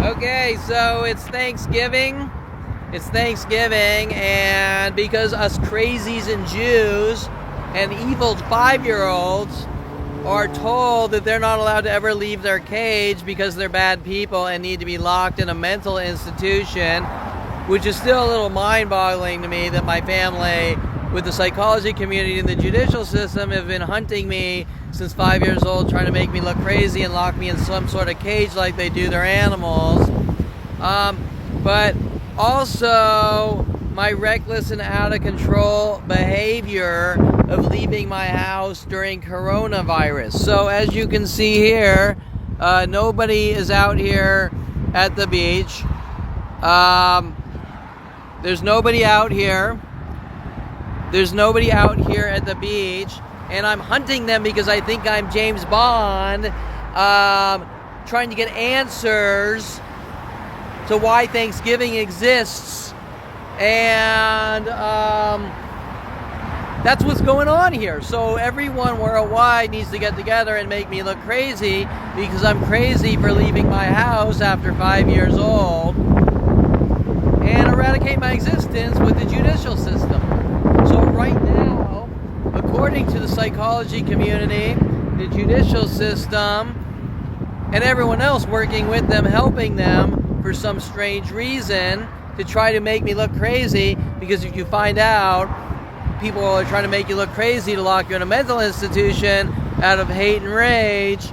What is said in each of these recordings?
Okay, so it's Thanksgiving. It's Thanksgiving, and because us crazies and Jews and evil 5-year-olds are told that they're not allowed to ever leave their cage because they're bad people and need to be locked in a mental institution, which is still a little mind-boggling to me that my family, with the psychology community and the judicial system, have been hunting me since 5 years old, trying to make me look crazy and lock me in some sort of cage like they do their animals. But also my reckless and out of control behavior of leaving my house during coronavirus. So as you can see here, nobody is out here at the beach. There's nobody out here. There's nobody out here at the beach, and I'm hunting them because I think I'm James Bond, trying to get answers to why Thanksgiving exists, and that's what's going on here. So everyone worldwide needs to get together and make me look crazy because I'm crazy for leaving my house after 5 years old, and eradicate my existence with the judicial system. So right now, according to the psychology community, the judicial system, and everyone else working with them, helping them for some strange reason to try to make me look crazy, because if you find out people are trying to make you look crazy to lock you in a mental institution out of hate and rage,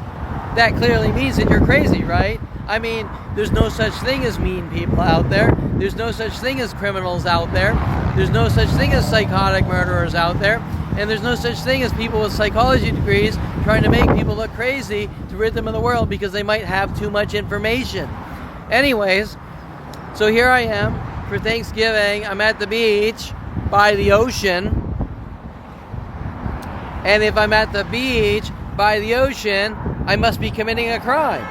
that clearly means that you're crazy, right? I mean, there's no such thing as mean people out there. There's no such thing as criminals out there. There's no such thing as psychotic murderers out there. And there's no such thing as people with psychology degrees trying to make people look crazy to rid them of the world because they might have too much information. Anyways, so here I am for Thanksgiving. I'm at the beach by the ocean. And if I'm at the beach by the ocean, I must be committing a crime.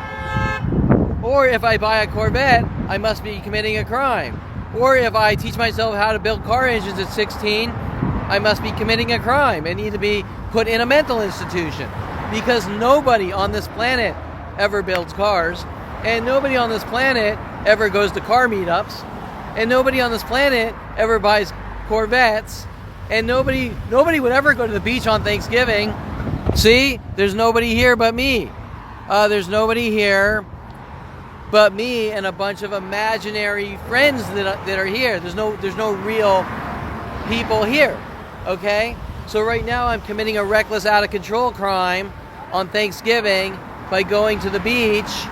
Or if I buy a Corvette, I must be committing a crime. Or if I teach myself how to build car engines at 16, I must be committing a crime and need to be put in a mental institution. Because nobody on this planet ever builds cars, and nobody on this planet ever goes to car meetups, and nobody on this planet ever buys Corvettes, and nobody would ever go to the beach on Thanksgiving. See, there's nobody here but me. There's nobody here but me and a bunch of imaginary friends that are here. There's no real people here, okay? So right now I'm committing a reckless, out of control crime on Thanksgiving by going to the beach.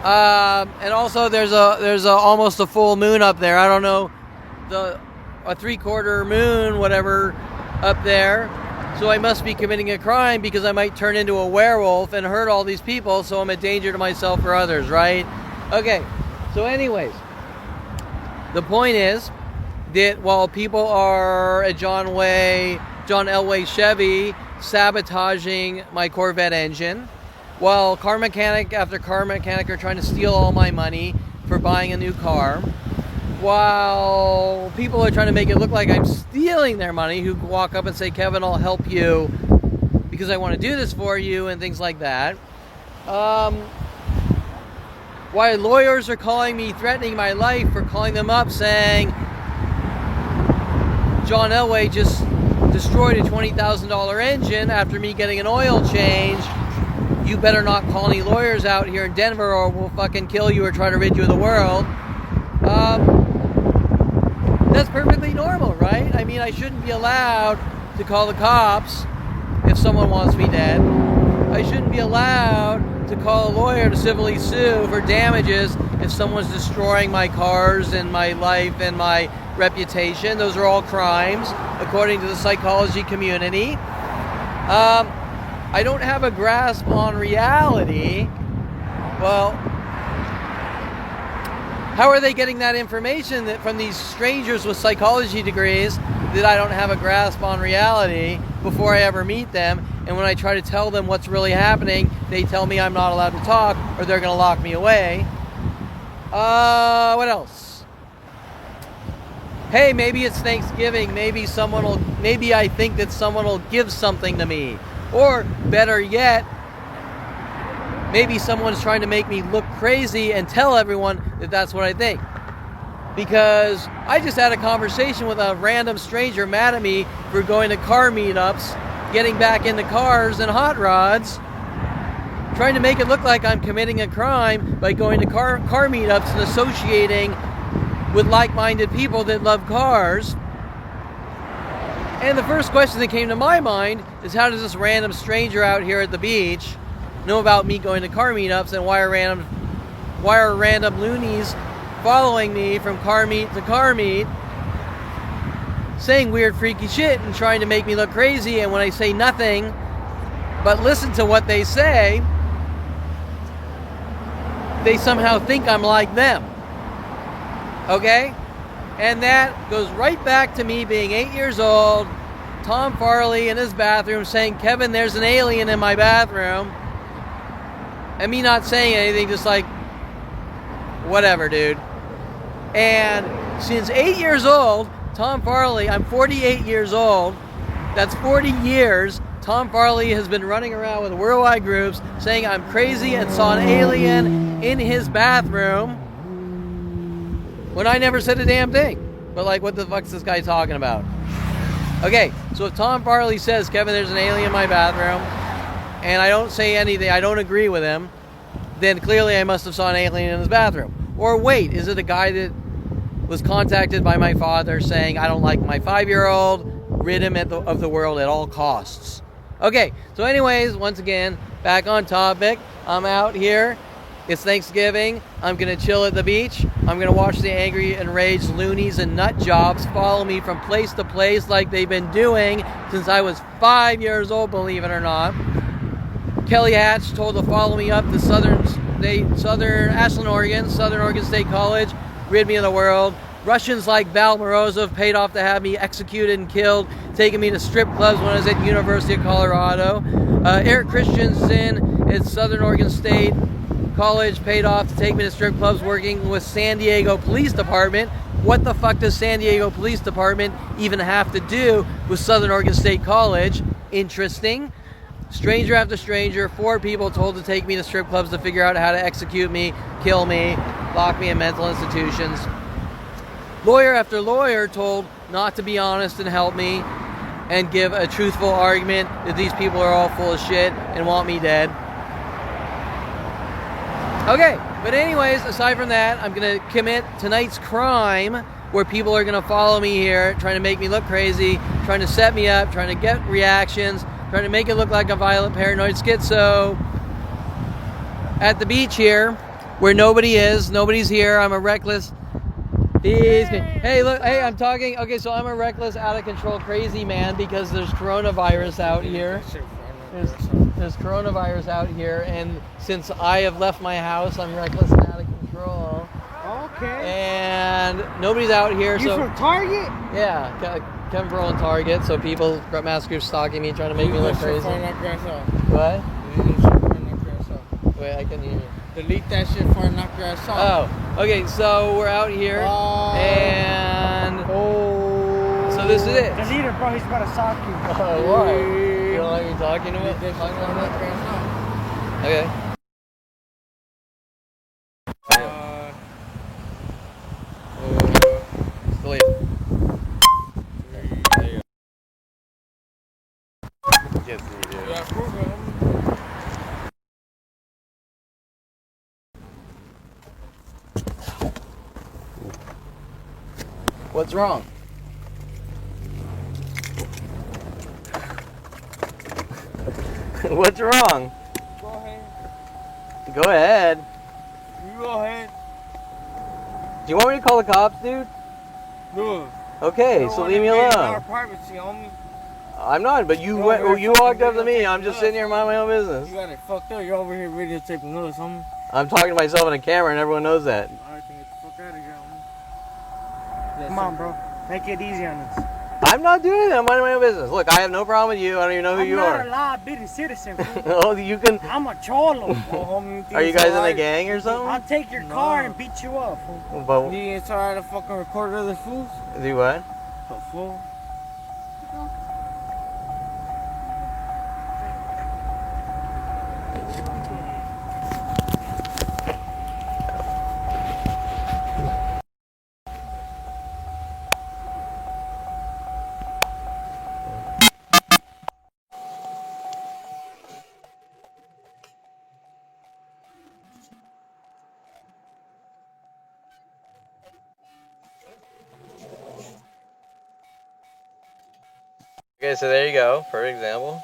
And also there's a almost a full moon up there. I don't know, a 3/4 moon, whatever, up there. So I must be committing a crime because I might turn into a werewolf and hurt all these people, so I'm a danger to myself or others, right? Okay, so anyways, the point is that while people are at John Elway Chevy sabotaging my Corvette engine, while car mechanic after car mechanic are trying to steal all my money for buying a new car, while people are trying to make it look like I'm stealing their money, who walk up and say, Kevin, I'll help you because I want to do this for you, and things like that. Why lawyers are calling me, threatening my life for calling them up, saying John Elway just destroyed a $20,000 engine after me getting an oil change. You better not call any lawyers out here in Denver or we'll fucking kill you or try to rid you of the world. That's perfectly normal, right? I mean, I shouldn't be allowed to call the cops if someone wants me dead. I shouldn't be allowed to call a lawyer to civilly sue for damages if someone's destroying my cars and my life and my reputation. Those are all crimes, according to the psychology community. I don't have a grasp on reality. Well, how are they getting that information from these strangers with psychology degrees that I don't have a grasp on reality before I ever meet them? And when I try to tell them what's really happening, they tell me I'm not allowed to talk or they're going to lock me away. What else? Hey, maybe it's Thanksgiving. Maybe I think that someone will give something to me. Or better yet, maybe someone's trying to make me look crazy and tell everyone that that's what I think. Because I just had a conversation with a random stranger mad at me for going to car meetups, getting back into cars and hot rods, trying to make it look like I'm committing a crime by going to car meetups and associating with like-minded people that love cars. And the first question that came to my mind is, how does this random stranger out here at the beach know about me going to car meetups, and why are random loonies following me from car meet to car meet, saying weird freaky shit and trying to make me look crazy, and when I say nothing but listen to what they say, they somehow think I'm like them. Okay? And that goes right back to me being 8 years old, Tom Farley in his bathroom saying, "Kevin, there's an alien in my bathroom." And me not saying anything, just like, whatever, dude. And since 8 years old, Tom Farley, I'm 48 years old, that's 40 years, Tom Farley has been running around with worldwide groups saying I'm crazy and saw an alien in his bathroom when I never said a damn thing. But like, what the fuck's this guy talking about? Okay, so if Tom Farley says, "Kevin, there's an alien in my bathroom," and I don't say anything, I don't agree with him, then clearly I must have saw an alien in his bathroom. Or wait, is it a guy that was contacted by my father saying, "I don't like my 5-year-old, rid him of the world at all costs"? Okay, so anyways, once again, back on topic. I'm out here. It's Thanksgiving. I'm going to chill at the beach. I'm going to watch the angry, enraged loonies and nut jobs follow me from place to place like they've been doing since I was 5 years old, believe it or not. Kelly Hatch told to follow me up to Southern Oregon State College, rid me of the world. Russians like Val Morozov paid off to have me executed and killed, taking me to strip clubs when I was at University of Colorado. Eric Christensen at Southern Oregon State College paid off to take me to strip clubs, working with San Diego Police Department. What the fuck does San Diego Police Department even have to do with Southern Oregon State College? Interesting. Stranger after stranger, 4 people told to take me to strip clubs to figure out how to execute me, kill me, lock me in mental institutions. Lawyer after lawyer told not to be honest and help me and give a truthful argument that these people are all full of shit and want me dead. Okay, but anyways, aside from that, I'm going to commit tonight's crime where people are going to follow me here, trying to make me look crazy, trying to set me up, trying to get reactions, trying to make it look like a violent paranoid schizo at the beach here where nobody is. Nobody's here. I'm a reckless... Hey, look, hey, I'm talking... Okay, so I'm a reckless, out-of-control, crazy man because there's coronavirus out here. There's coronavirus out here, and since I have left my house, I'm reckless and out of control. Okay. And nobody's out here, You so... from Target? Yeah, Kevin Burrell in Target, so people, mass groups stalking me, trying to make me look crazy. What? Wait, I can hear you. Delete that shit before I knock your ass off. Oh, okay, so we're out here, and... So this is it. Delete it, bro. He's about to sock you. Why? You don't like me talking to him? Okay. Delete. There you go. Yes, you do. Yeah, prove it. What's wrong? What's wrong? Go ahead. Go ahead. You go ahead. Do you want me to call the cops, dude? No. Okay, so leave me alone. Our privacy, homie. I'm not, but you walked up to me. I'm just sitting here minding my own business. You got it fucked up. You're over here videotaping us, homie. I'm talking to myself on a camera, and everyone knows that. Alright, then get the fuck out of here, homie. Come on, bro. Make it easy on us. I'm not doing it. I'm minding my own business. Look, I have no problem with you. I don't even know who you are. I'm not a law-abiding citizen, fool. Oh, you can... I'm a cholo. Well, homie, Are you guys in a gang or something? I'll take your car and beat you up, fool. But... You ain't trying to fucking record other fools? Do what? The fool. Okay, so there you go, for example.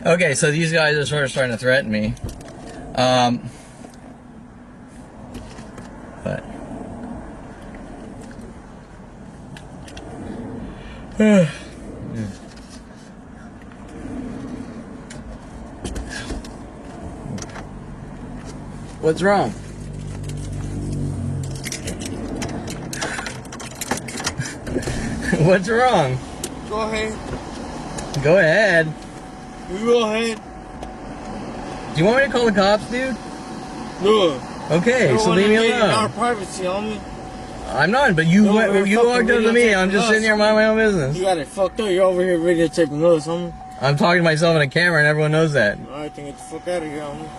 Okay, so these guys are sort of starting to threaten me. But what's wrong? What's wrong? Go ahead. Go ahead. You go ahead. Do you want me to call the cops, dude? No. Okay, so leave me alone. Our privacy, homie. I'm not, but you No, you walked up to me. I'm just sitting here minding my own business. You got it fucked up. You're over here videotaping us, homie. I'm talking to myself in a camera, and everyone knows that. Alright, then get the fuck out of here, homie.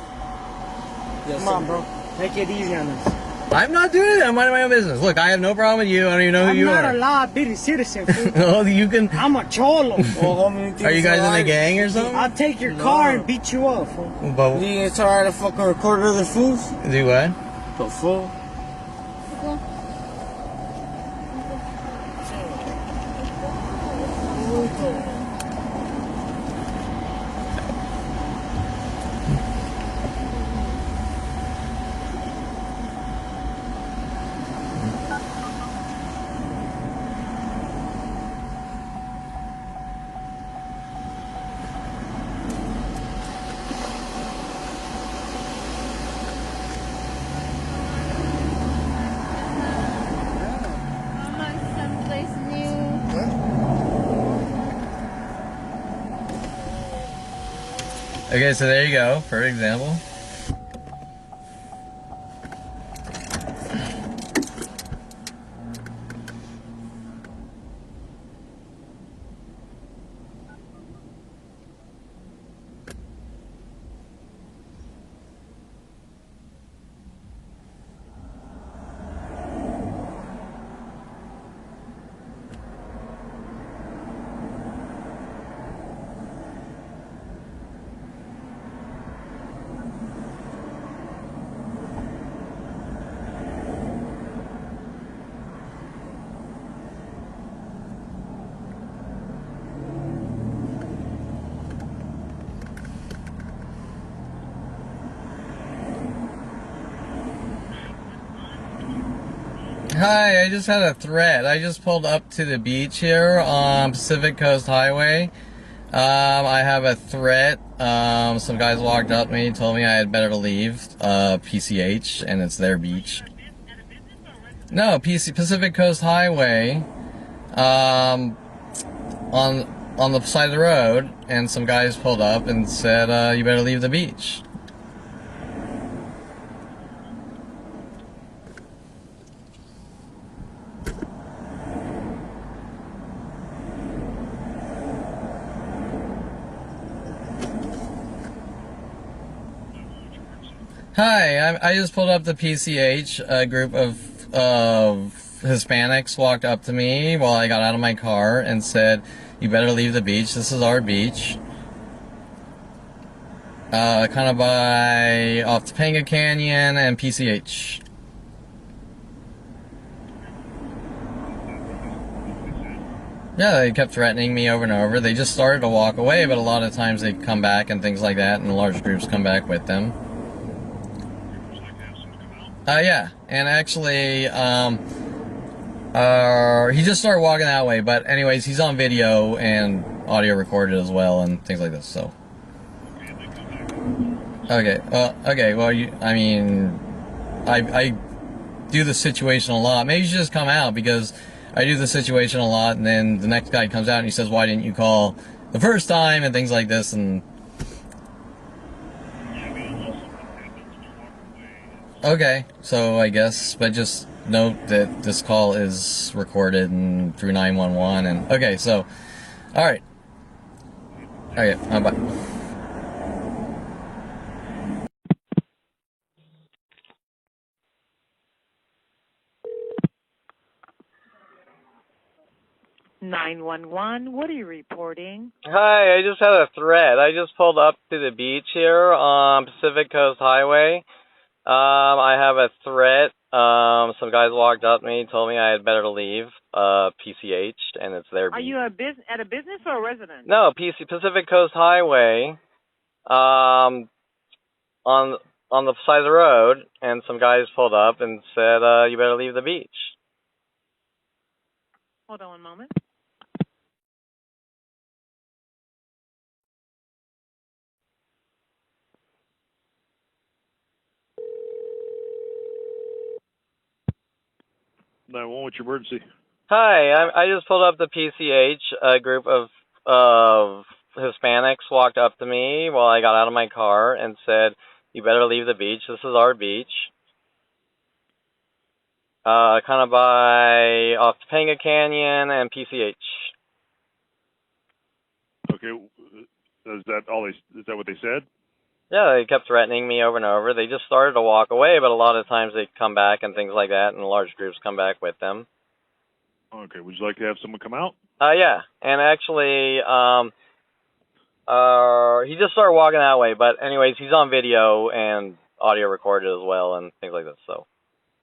Come on, bro. Take it easy on us. I'm not doing it. I'm minding my own business. Look, I have no problem with you. I don't even know who you are. I'm not a law-abiding citizen, fool. Oh, you can. I'm a cholo. Well, homie, Are you guys in a gang or something? I'll take your car and beat you up, fool. But, You think it's alright to fucking record other fools? do what? The fool? Okay, so there you go, for example. Hi, I just had a threat. I just pulled up to the beach here on Pacific Coast Highway. I have a threat. Some guys walked up to me, told me I had better leave PCH, and it's their beach. No, Pacific Coast Highway. On the side of the road, and some guys pulled up and said, you better leave the beach. Hi, I just pulled up the PCH. A group of Hispanics walked up to me while I got out of my car and said, you better leave the beach. This is our beach. Kind of off Topanga Canyon and PCH. Yeah, they kept threatening me over and over. They just started to walk away, but a lot of times they come back and things like that, and large groups come back with them. Yeah, and actually, he just started walking that way, but anyways, he's on video and audio recorded as well and things like this, so. Okay, well, I do the situation a lot. Maybe you should just come out, because I do the situation a lot, and then the next guy comes out and he says, why didn't you call the first time, and things like this, and... Okay, so I guess, but just note that this call is recorded and through 911, and okay, so, alright. Okay, bye. What are you reporting? Hi, I just had a threat. I just pulled up to the beach here on Pacific Coast Highway. I have a threat. Some guys walked up to me, told me I had better leave PCH, and it's their beach. Are you at a business or a residence? No, Pacific Coast Highway. On the side of the road, and some guys pulled up and said, you better leave the beach. Hold on one moment. What's your emergency? Hi, I just pulled up the PCH. A group of Hispanics walked up to me while I got out of my car and said, you better leave the beach. This is our beach. Kind of off Topanga Canyon and PCH. Okay, is that what they said? Yeah, they kept threatening me over and over. They just started to walk away, but a lot of times they come back and things like that, and large groups come back with them. Okay, would you like to have someone come out? Yeah, and actually, he just started walking that way, but anyways, he's on video and audio recorded as well and things like this, so.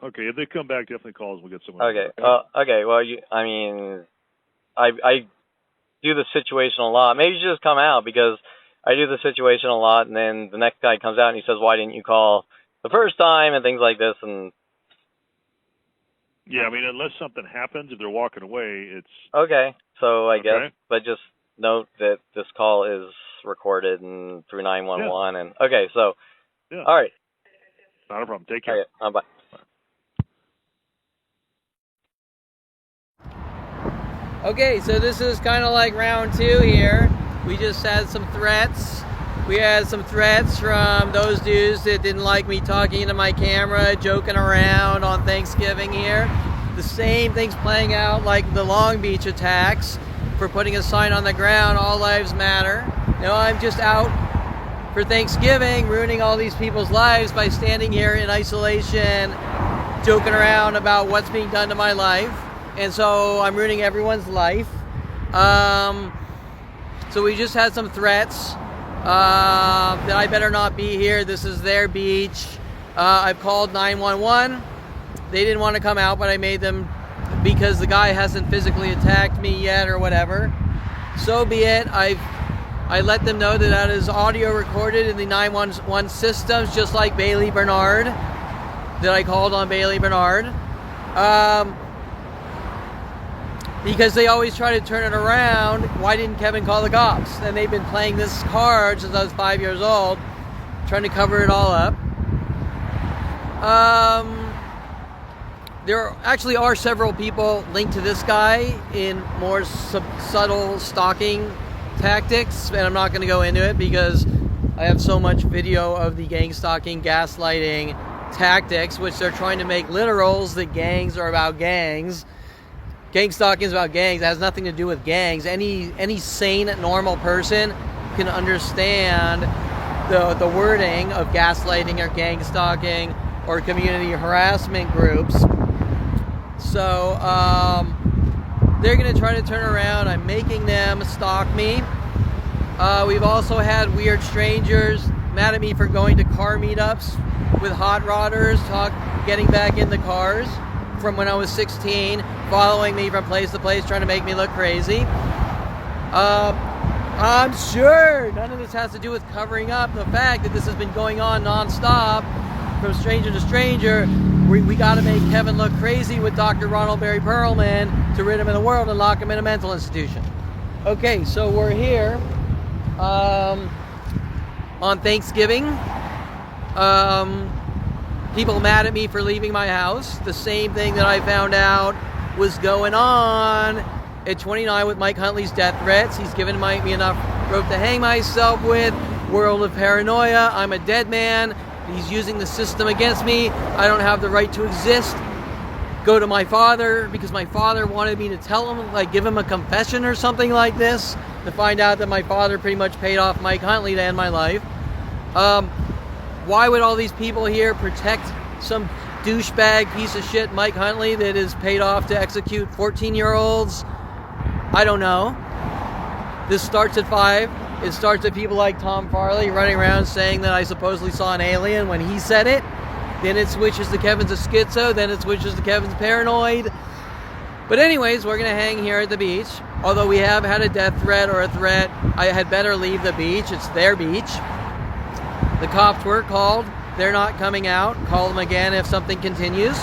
Okay, if they come back, definitely call us. We'll get someone. Okay, well, I do the situation a lot. Maybe you should just come out, because I do the situation a lot, and then the next guy comes out and he says, why didn't you call the first time, and things like this, and... Yeah, unless something happens, if they're walking away, it's... Okay, so I guess, but just note that this call is recorded and through 911, and... Okay, so... Yeah. All right. Not a problem. Take care. Okay, bye. Okay, so this is kind of like round two here. We just had some threats. We had some threats from those dudes that didn't like me talking into my camera, joking around on Thanksgiving here. The same thing's playing out like the Long Beach attacks for putting a sign on the ground, all lives matter. Now I'm just out for Thanksgiving, ruining all these people's lives by standing here in isolation, joking around about what's being done to my life. And so I'm ruining everyone's life. So we just had some threats that I better not be here. This is their beach. I've called 911. They didn't want to come out, but I made them, because the guy hasn't physically attacked me yet or whatever. So be it. I let them know that that is audio recorded in the 911 systems, just like Bailey Bernard, that I called on Bailey Bernard. Because they always try to turn it around. Why didn't Kevin call the cops? And they've been playing this card since I was 5 years old, trying to cover it all up. There actually are several people linked to this guy in more subtle stalking tactics, and I'm not going to go into it because I have so much video of the gang stalking, gaslighting tactics, which they're trying to make literals that gangs are about gangs. Gang stalking is about gangs. It has nothing to do with gangs. Any sane, normal person can understand the wording of gaslighting or gang stalking or community harassment groups. So they're going to try to turn around. I'm making them stalk me. We've also had weird strangers mad at me for going to car meetups with hot rodders, getting back in the cars from when I was 16, following me from place to place, trying to make me look crazy. I'm sure none of this has to do with covering up the fact that this has been going on nonstop from stranger to stranger. We got to make Kevin look crazy with Dr. Ronald Barry Perlman to rid him of the world and lock him in a mental institution. Okay, so we're here on Thanksgiving. People mad at me for leaving my house. The same thing that I found out was going on at 29 with Mike Huntley's death threats. He's given me enough rope to hang myself with. World of paranoia. I'm a dead man. He's using the system against me. I don't have the right to exist. Go to my father because my father wanted me to tell him, like give him a confession or something like this, to find out that my father pretty much paid off Mike Huntley to end my life. Why would all these people here protect some douchebag piece of shit Mike Huntley that is paid off to execute 14-year-olds? I don't know. This starts at 5. It starts at people like Tom Farley running around saying that I supposedly saw an alien when he said it. Then it switches to Kevin's a schizo. Then it switches to Kevin's paranoid. But anyways, we're going to hang here at the beach. Although we have had a death threat or a threat, I had better leave the beach. It's their beach. The cops were called. They're not coming out. Call them again if something continues.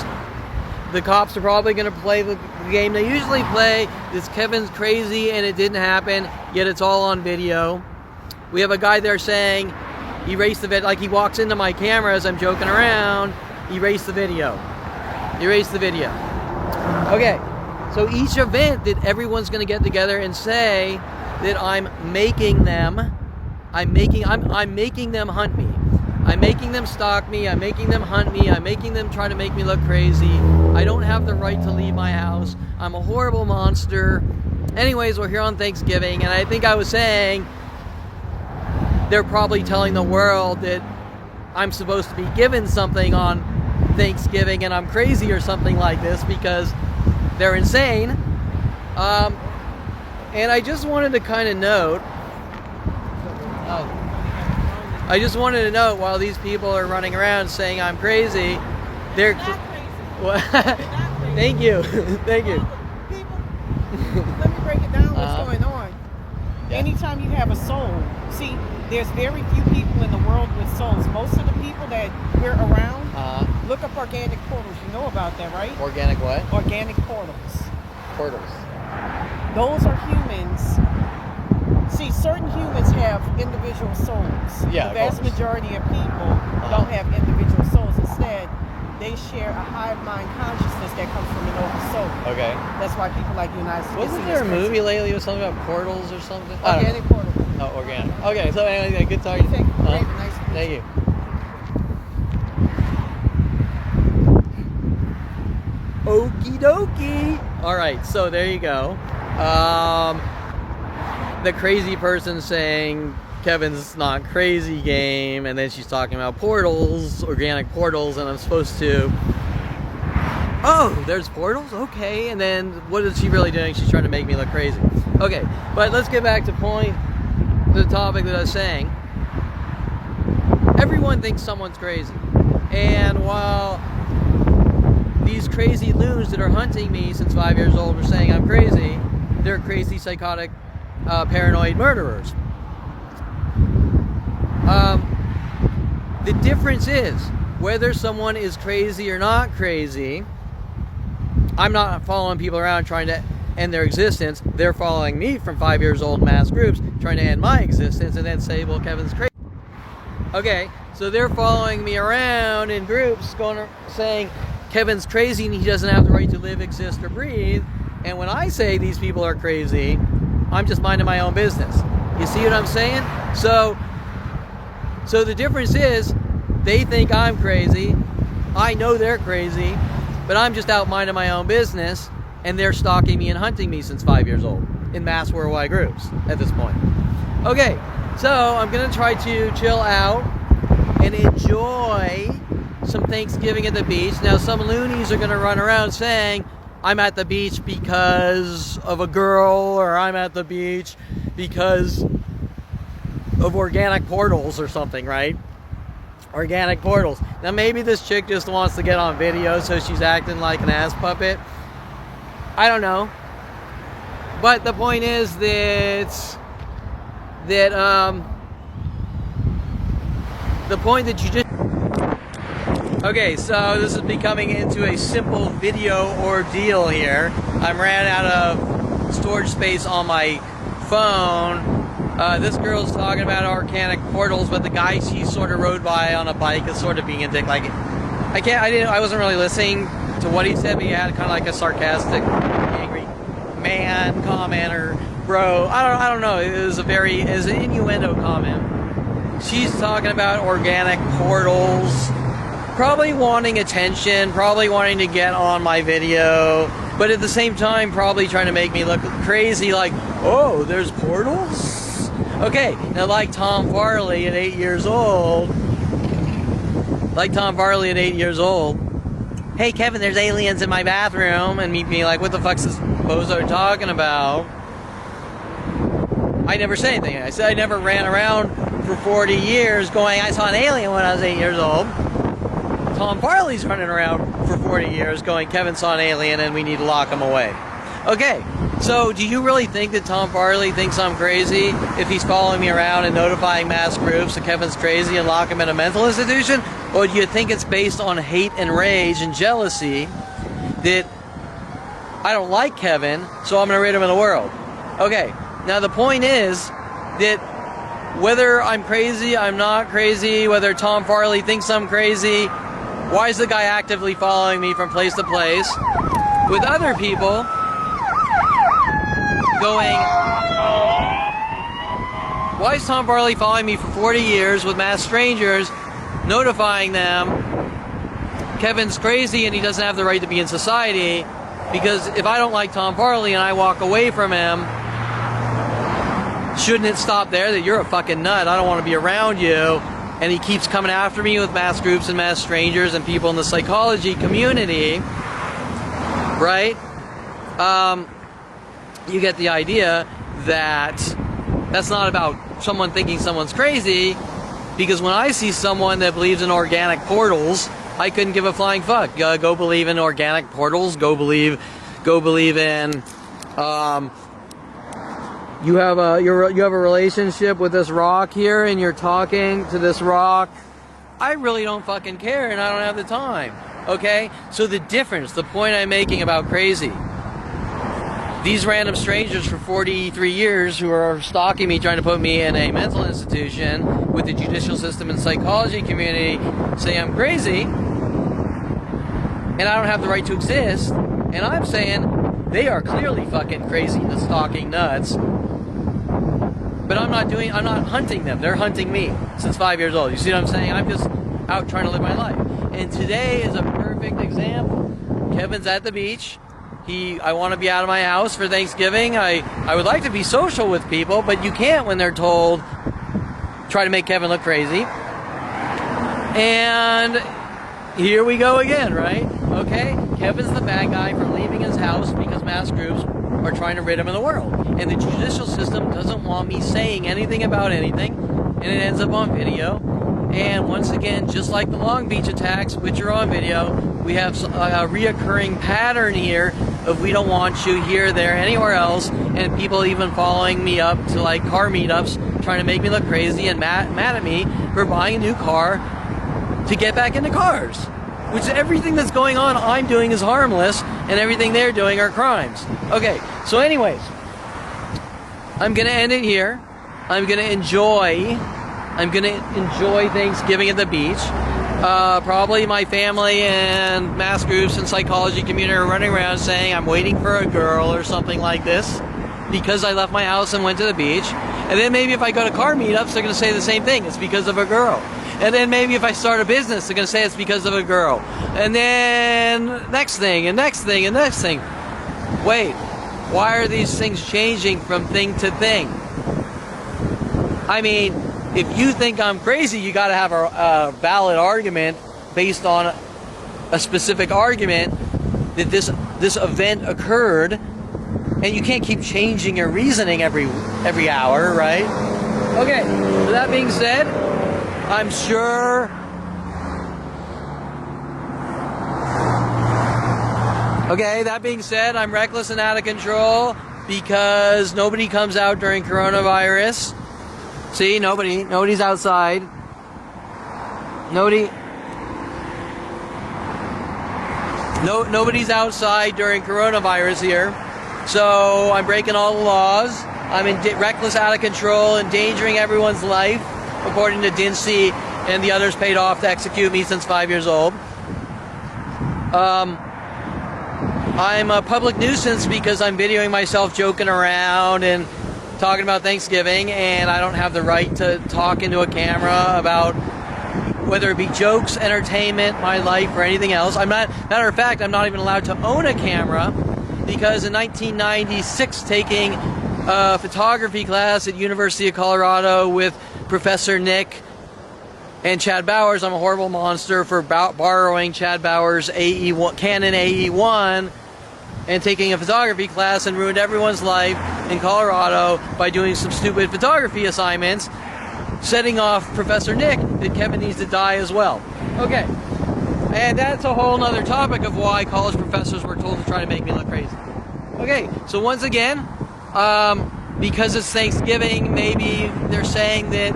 The cops are probably going to play the game they usually play. This Kevin's crazy and it didn't happen, yet it's all on video. We have a guy there saying, erase the video. Like he walks into my camera as I'm joking around. Erase the video. Erase the video. Okay, so each event that everyone's going to get together and say that I'm making them hunt me. I'm making them stalk me. I'm making them hunt me. I'm making them try to make me look crazy. I don't have the right to leave my house. I'm a horrible monster. Anyways, we're here on Thanksgiving, and I think I was saying they're probably telling the world that I'm supposed to be given something on Thanksgiving and I'm crazy or something like this because they're insane. And I just wanted to kind of note, while these people are running around saying I'm crazy, they're not crazy. Well, You're not crazy. Thank you. Thank you. People, let me break it down what's going on. Yeah. Anytime you have a soul, see, there's very few people in the world with souls. Most of the people that we're around, look up organic portals. You know about that, right? Organic what? Organic portals. Portals. Those are humans. See, certain humans have individual souls. Yeah, the vast majority of people don't have individual souls. Instead, they share a hive mind consciousness that comes from an oversoul. Okay. That's why people like the United States. Wasn't there a movie lately with something about portals or something? Organic portal. Oh, organic. Okay, so anyway, good talking. Great, nice to meet Thank you. Okie dokie. All right, so there you go. The crazy person saying Kevin's not crazy game, and then she's talking about portals, organic portals, and I'm supposed to, oh, there's portals? Okay, and then what is she really doing? She's trying to make me look crazy. Okay, but let's get back to the topic that I was saying. Everyone thinks someone's crazy, and while these crazy loons that are hunting me since 5 years old are saying I'm crazy, they're crazy, psychotic, paranoid murderers. The difference is whether someone is crazy or not crazy I'm not following people around trying to end their existence. They're following me from 5 years old mass groups trying to end my existence and then say, well, Kevin's crazy. Okay, so they're following me around in groups saying Kevin's crazy and he doesn't have the right to live, exist, or breathe. And when I say these people are crazy, I'm just minding my own business. You see what I'm saying? So the difference is they think I'm crazy. I know they're crazy, but I'm just out minding my own business, and they're stalking me and hunting me since 5 years old in mass worldwide groups at this point. Okay, so I'm going to try to chill out and enjoy some Thanksgiving at the beach. Now, some loonies are going to run around saying, I'm at the beach because of a girl, or I'm at the beach because of organic portals or something, right? Organic portals. Now, maybe this chick just wants to get on video, so she's acting like an ass puppet. I don't know. But the point is that the point that you just... Okay, so this is becoming into a simple video ordeal here. I'm ran out of storage space on my phone. This girl's talking about organic portals, but the guy she sort of rode by on a bike is sort of being a dick. Like, I wasn't really listening to what he said, but he had kind of like a sarcastic, angry man comment, or bro. I don't know. It was an innuendo comment. She's talking about organic portals, probably wanting attention, probably wanting to get on my video, but at the same time probably trying to make me look crazy, like, oh, there's portals? Okay, now like Tom Farley at 8 years old, hey Kevin, there's aliens in my bathroom, and me being like, what the fuck's this bozo talking about? I never said anything. I said I never ran around for 40 years going, I saw an alien when I was 8 years old. Tom Farley's running around for 40 years going, Kevin saw an alien and we need to lock him away. Okay, so do you really think that Tom Farley thinks I'm crazy if he's following me around and notifying mass groups that Kevin's crazy and lock him in a mental institution? Or do you think it's based on hate and rage and jealousy that I don't like Kevin, so I'm going to rid him of the world? Okay, now the point is that whether I'm crazy, I'm not crazy, whether Tom Farley thinks I'm crazy, why is the guy actively following me from place to place with other people going, why is Tom Farley following me for 40 years with mass strangers, notifying them Kevin's crazy and he doesn't have the right to be in society? Because if I don't like Tom Farley and I walk away from him, shouldn't it stop there, that you're a fucking nut, I don't want to be around you? And he keeps coming after me with mass groups and mass strangers and people in the psychology community, right? You get the idea that that's not about someone thinking someone's crazy, because when I see someone that believes in organic portals, I couldn't give a flying fuck. Go believe in organic portals. Go believe in. You have a relationship with this rock here, and you're talking to this rock. I really don't fucking care, and I don't have the time. Okay? So the difference, the point I'm making about crazy, these random strangers for 43 years who are stalking me, trying to put me in a mental institution with the judicial system and psychology community, say I'm crazy, and I don't have the right to exist, and I'm saying they are clearly fucking crazy, the stalking nuts. But I'm not hunting them. They're hunting me since 5 years old. You see what I'm saying? I'm just out trying to live my life. And today is a perfect example. Kevin's at the beach. I want to be out of my house for Thanksgiving. I would like to be social with people, but you can't when they're told, try to make Kevin look crazy. And here we go again, right? Okay? Kevin's the bad guy for leaving his house because mass groups are trying to rid him of the world. And the judicial system doesn't want me saying anything about anything, and it ends up on video. And once again, just like the Long Beach attacks, which are on video, we have a reoccurring pattern here of we don't want you here, there, anywhere else, and people even following me up to like car meetups, trying to make me look crazy and mad at me for buying a new car to get back into cars, which everything that's going on I'm doing is harmless, and everything they're doing are crimes. Okay, so anyways, I'm gonna end it here. I'm gonna enjoy Thanksgiving at the beach. Probably my family and mass groups and psychology community are running around saying I'm waiting for a girl or something like this because I left my house and went to the beach. And then maybe if I go to car meetups, they're going to say the same thing. It's because of a girl. And then maybe if I start a business, they're going to say it's because of a girl. And then next thing, and next thing, and next thing. Wait, why are these things changing from thing to thing? I mean, if you think I'm crazy, you got to have a valid argument based on a specific argument that this event occurred, and you can't keep changing your reasoning every hour, right? Okay, so that being said, I'm sure. Okay, that being said, I'm reckless and out of control because nobody comes out during coronavirus. See, nobody's outside. Nobody's outside during coronavirus here. So I'm breaking all the laws. I'm reckless, out of control, endangering everyone's life, according to Dincy and the others paid off to execute me since 5 years old. I'm a public nuisance because I'm videoing myself joking around and talking about Thanksgiving, and I don't have the right to talk into a camera about whether it be jokes, entertainment, my life, or anything else. Matter of fact, I'm not even allowed to own a camera because in 1996, taking a photography class at University of Colorado with Professor Nick and Chad Bowers, I'm a horrible monster for borrowing Chad Bowers' Canon AE1 and taking a photography class and ruined everyone's life in Colorado by doing some stupid photography assignments, setting off Professor Nick that Kevin needs to die as well. Okay, and that's a whole nother topic of why college professors were told to try to make me look crazy. Okay, so once again, because it's Thanksgiving, maybe they're saying that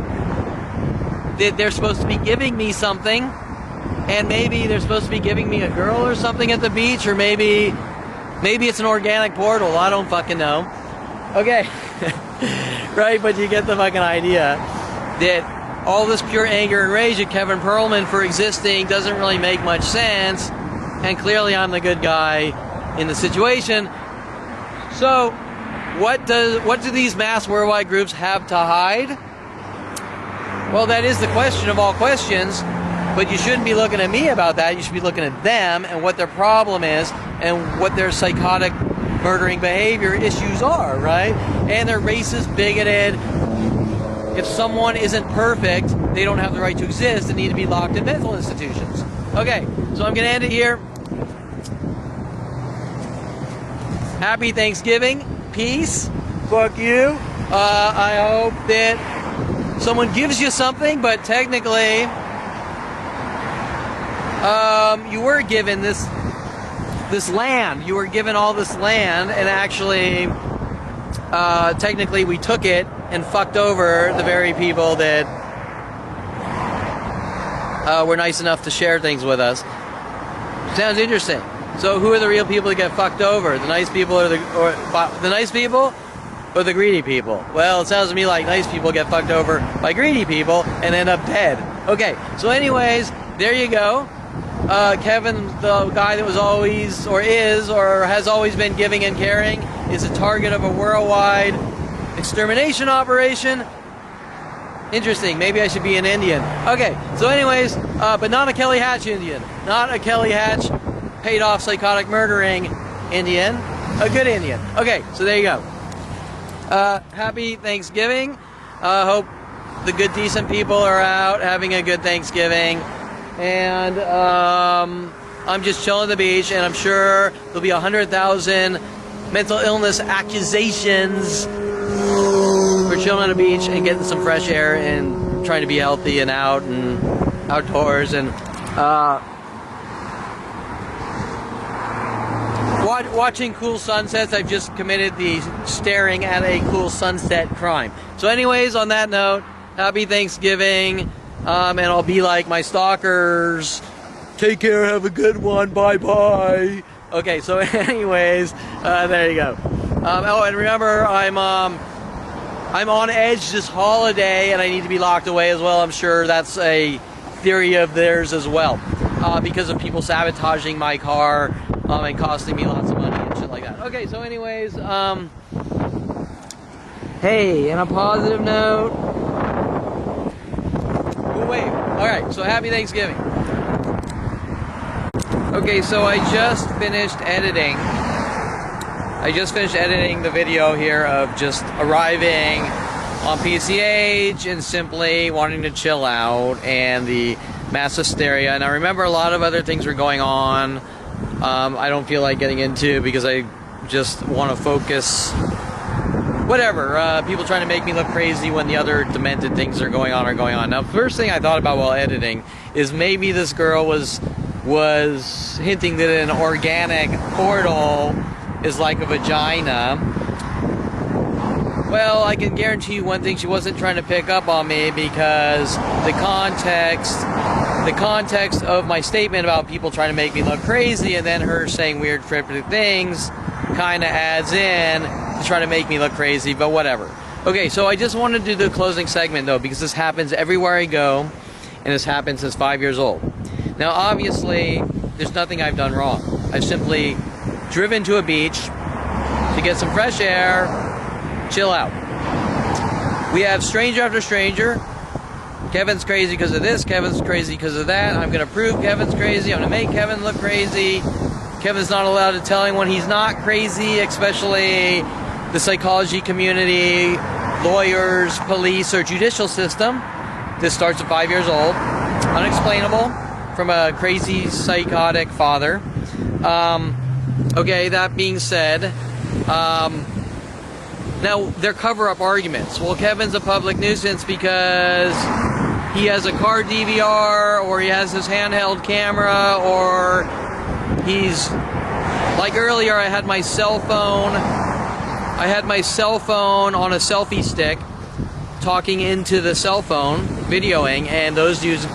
they're supposed to be giving me something, and maybe they're supposed to be giving me a girl or something at the beach, or maybe it's an organic portal. I don't fucking know. Okay. Right, but you get the fucking idea that all this pure anger and rage at Kevin Perlman for existing doesn't really make much sense, and clearly I'm the good guy in the situation. So, what do these mass worldwide groups have to hide? Well, that is the question of all questions, but you shouldn't be looking at me about that. You should be looking at them and what their problem is and what their psychotic murdering behavior issues are, right? And they're racist, bigoted. If someone isn't perfect, they don't have the right to exist and need to be locked in mental institutions. Okay, so I'm going to end it here. Happy Thanksgiving. Peace. Fuck you. I hope that someone gives you something, but technically, you were given this land. You were given all this land, and actually, technically, we took it and fucked over the very people that were nice enough to share things with us. Sounds interesting. So, who are the real people that get fucked over? The nice people, or the nice people, or the greedy people? Well, it sounds to me like nice people get fucked over by greedy people and end up dead. Okay, so anyways, there you go. Kevin, the guy that was always, or is, or has always been giving and caring, is a target of a worldwide extermination operation. Interesting. Maybe I should be an Indian. Okay, so anyways, but not a Kelly Hatch Indian. Not a Kelly Hatch paid off psychotic murdering Indian. A good Indian. Okay, so there you go. Happy Thanksgiving. Hope the good, decent people are out having a good Thanksgiving. And I'm just chilling at the beach, and I'm sure there'll be 100,000 mental illness accusations for chilling on the beach and getting some fresh air and trying to be healthy and out and outdoors and watching cool sunsets. I've just committed the staring at a cool sunset crime. So anyways, on that note, happy Thanksgiving. And I'll be like my stalkers Take care, have a good one, bye-bye. Okay, so anyways, there you go. Oh, and remember, I'm on edge this holiday, and I need to be locked away as well. I'm sure that's a theory of theirs as well, because of people sabotaging my car and costing me lots of money and shit like that. Okay, so anyways, hey, on a positive note. Oh wait, all right. So happy Thanksgiving. Okay, so I just finished editing. The video here of just arriving on PCH and simply wanting to chill out and the mass hysteria. And I remember a lot of other things were going on. I don't feel like getting into because I just want to focus. Whatever. People trying to make me look crazy when the other demented things are going on. Now, first thing I thought about while editing is maybe this girl was hinting that an organic portal is like a vagina. Well, I can guarantee you one thing, she wasn't trying to pick up on me, because the context of my statement about people trying to make me look crazy and then her saying weird cryptic things kind of adds in to try to make me look crazy, but whatever. Okay, so I just wanted to do the closing segment though, because this happens everywhere I go, and this happened since 5 years old. Now, obviously, there's nothing I've done wrong. I've simply driven to a beach to get some fresh air, chill out. We have stranger after stranger. Kevin's crazy because of this, Kevin's crazy because of that. I'm going to prove Kevin's crazy. I'm going to make Kevin look crazy. Kevin's not allowed to tell anyone he's not crazy, especially the psychology community, lawyers, police, or judicial system. This starts at 5 years old. Unexplainable. From a crazy, psychotic father. Okay, that being said, now they're cover-up arguments. Well, Kevin's a public nuisance because he has a car DVR, or he has his handheld camera, or he's, like earlier, I had my cell phone on a selfie stick, talking into the cell phone, videoing, and those dudes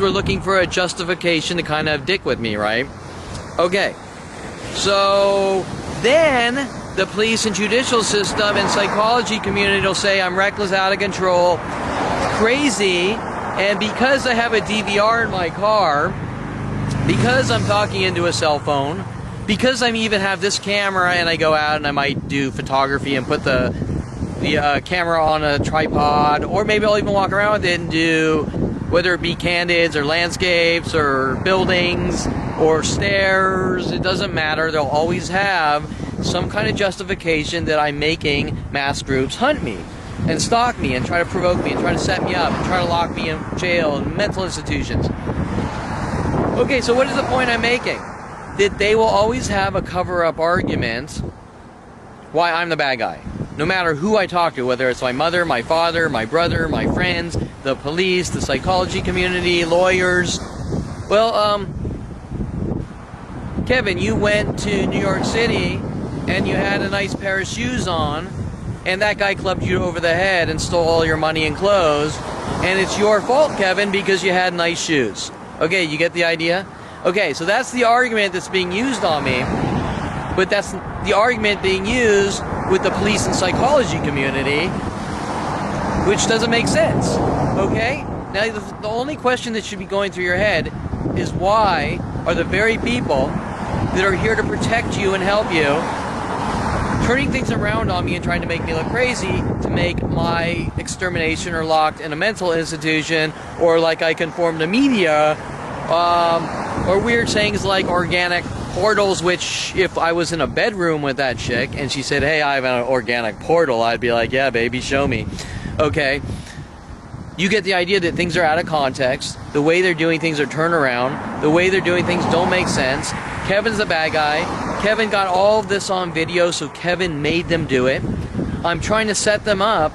were looking for a justification to kind of dick with me, right? Okay. So then the police and judicial system and psychology community will say I'm reckless, out of control, crazy, and because I have a DVR in my car, because I'm talking into a cell phone, because I even have this camera and I go out and I might do photography and put the camera on a tripod, or maybe I'll even walk around with it and do, whether it be candids or landscapes or buildings or stairs, it doesn't matter. They'll always have some kind of justification that I'm making mass groups hunt me and stalk me and try to provoke me and try to set me up and try to lock me in jail and mental institutions. Okay, so what is the point I'm making? That they will always have a cover-up argument why I'm the bad guy. No matter who I talk to, whether it's my mother, my father, my brother, my friends, the police, the psychology community, lawyers. Well, Kevin, you went to New York City and you had a nice pair of shoes on, and that guy clubbed you over the head and stole all your money and clothes, and it's your fault, Kevin, because you had nice shoes. Okay, you get the idea? Okay, so that's the argument that's being used on me, but that's the argument being used with the police and psychology community, which doesn't make sense. Okay? Now, the only question that should be going through your head is, why are the very people that are here to protect you and help you turning things around on me and trying to make me look crazy to make my extermination or locked in a mental institution, or like I conform to media, or weird sayings like organic portals, which if I was in a bedroom with that chick and she said, hey, I have an organic portal, I'd be like, yeah, baby, show me. Okay. You get the idea that things are out of context. The way they're doing things are turnaround. The way they're doing things don't make sense. Kevin's the bad guy. Kevin got all of this on video, so Kevin made them do it. I'm trying to set them up,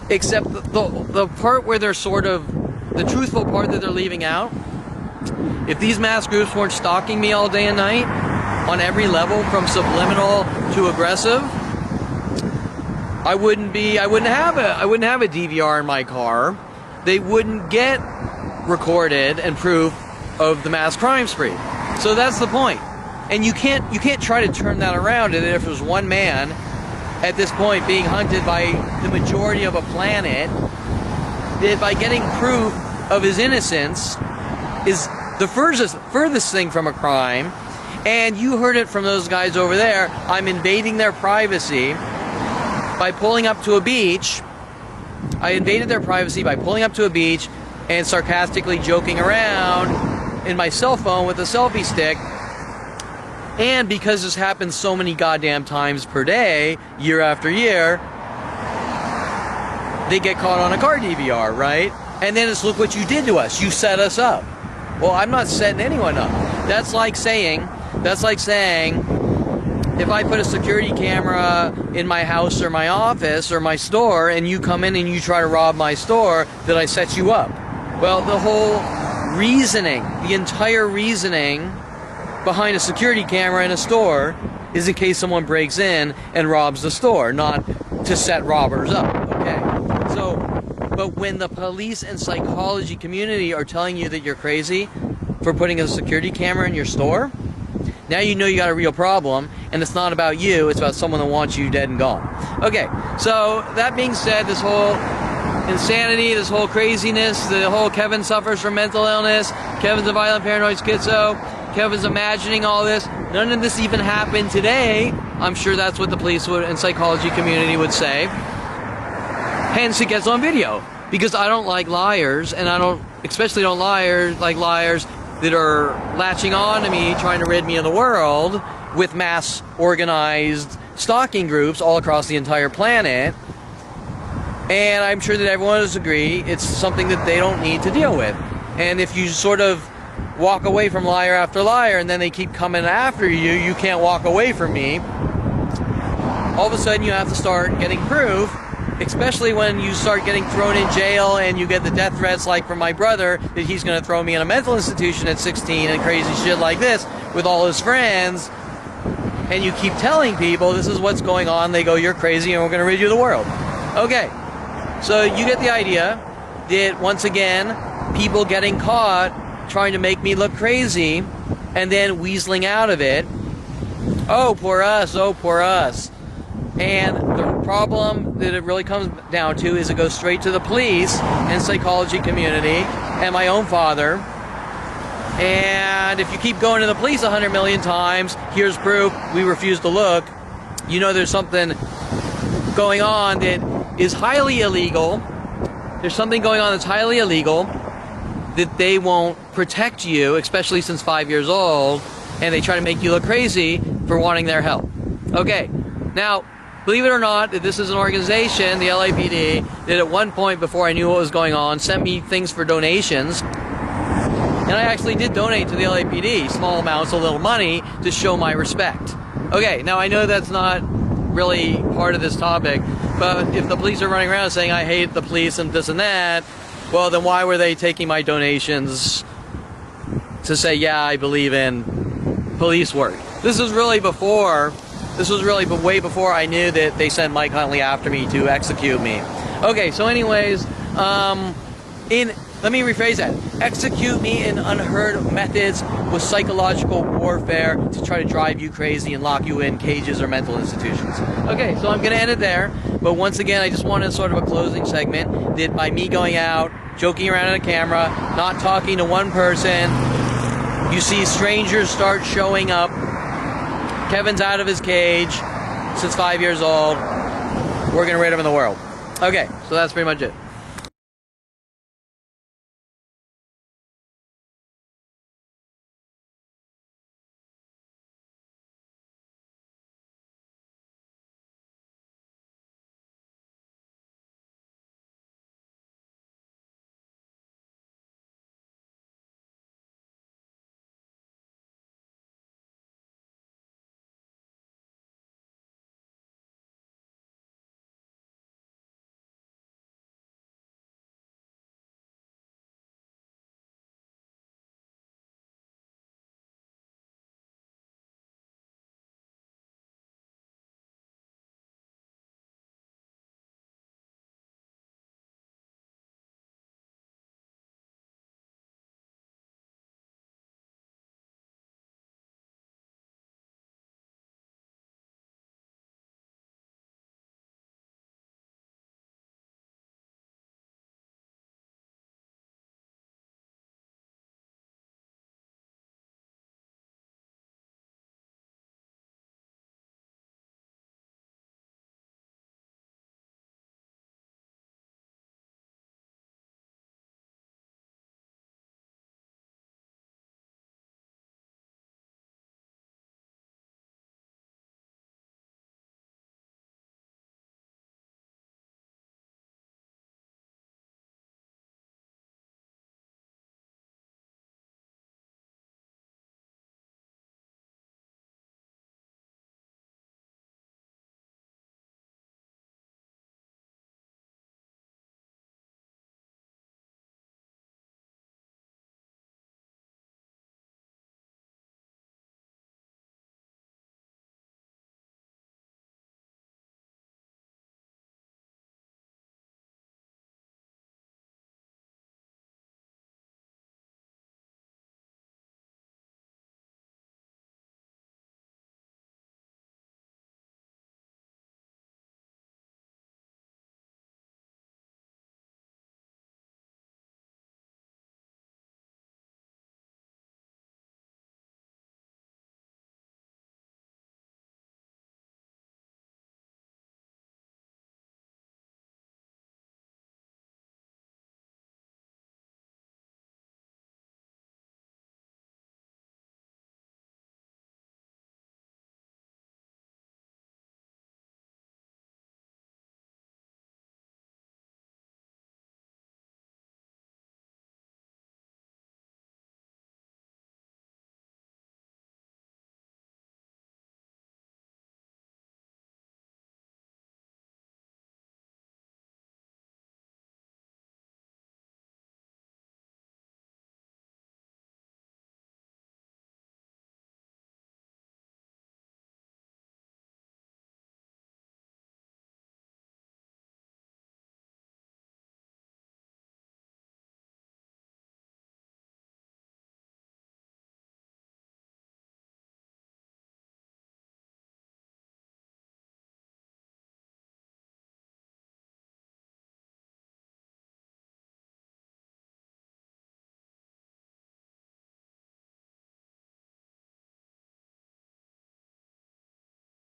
except the part where they're sort of, the truthful part that they're leaving out. If these mass groups weren't stalking me all day and night, on every level, from subliminal to aggressive, I wouldn't have a DVR in my car. They wouldn't get recorded and proof of the mass crime spree. So that's the point. And you can't try to turn that around, and if there's one man at this point being hunted by the majority of a planet, that by getting proof of his innocence is the furthest thing from a crime. And you heard it from those guys over there. I'm invading their privacy by pulling up to a beach. I invaded their privacy by pulling up to a beach and sarcastically joking around in my cell phone with a selfie stick. And because this happens so many goddamn times per day, year after year, they get caught on a car DVR, right? And then it's, look what you did to us. You set us up. Well, I'm not setting anyone up. That's like saying, if I put a security camera in my house or my office or my store, and you come in and you try to rob my store, that I set you up. Well, the whole reasoning, the entire reasoning behind a security camera in a store is in case someone breaks in and robs the store, not to set robbers up, okay? So, but when the police and psychology community are telling you that you're crazy for putting a security camera in your store, now you know you got a real problem, and it's not about you, it's about someone that wants you dead and gone. Okay, so that being said, this whole insanity, this whole craziness, the whole Kevin suffers from mental illness, Kevin's a violent paranoid schizo, Kevin's imagining all this, none of this even happened today. I'm sure that's what the police and psychology community would say. Hence it gets on video, because I don't like liars, and I especially don't like liars that are latching on to me, trying to rid me of the world with mass organized stalking groups all across the entire planet. And I'm sure that everyone does agree it's something that they don't need to deal with. And if you sort of walk away from liar after liar and then they keep coming after you, you can't walk away from me. All of a sudden you have to start getting proof, especially when you start getting thrown in jail and you get the death threats like from my brother that he's going to throw me in a mental institution at 16 and crazy shit like this with all his friends. And you keep telling people this is what's going on. They go, you're crazy and we're going to rid you of the world. Okay, so you get the idea that once again, people getting caught trying to make me look crazy and then weaseling out of it. Oh, poor us. Oh, poor us. And the problem that it really comes down to is it goes straight to the police and psychology community and my own father. And if you keep going to the police 100 million times, here's proof, we refuse to look, you know there's something going on that is highly illegal. There's something going on that's highly illegal that they won't protect you, especially since 5 years old, and they try to make you look crazy for wanting their help. Okay, now, believe it or not, that this is an organization, the LAPD, that at one point before I knew what was going on, sent me things for donations. And I actually did donate to the LAPD, small amounts of little money, to show my respect. Okay, now I know that's not really part of this topic, but if the police are running around saying I hate the police and this and that, well then why were they taking my donations to say, yeah, I believe in police work? This was really way before I knew that they sent Mike Huntley after me to execute me. Okay, so anyways, let me rephrase that. Execute me in unheard methods with psychological warfare to try to drive you crazy and lock you in cages or mental institutions. Okay, so I'm going to end it there. But once again, I just wanted sort of a closing segment that by me going out, joking around at a camera, not talking to one person, you see strangers start showing up. Kevin's out of his cage since 5 years old. We're going to rid him of the world. Okay, so that's pretty much it.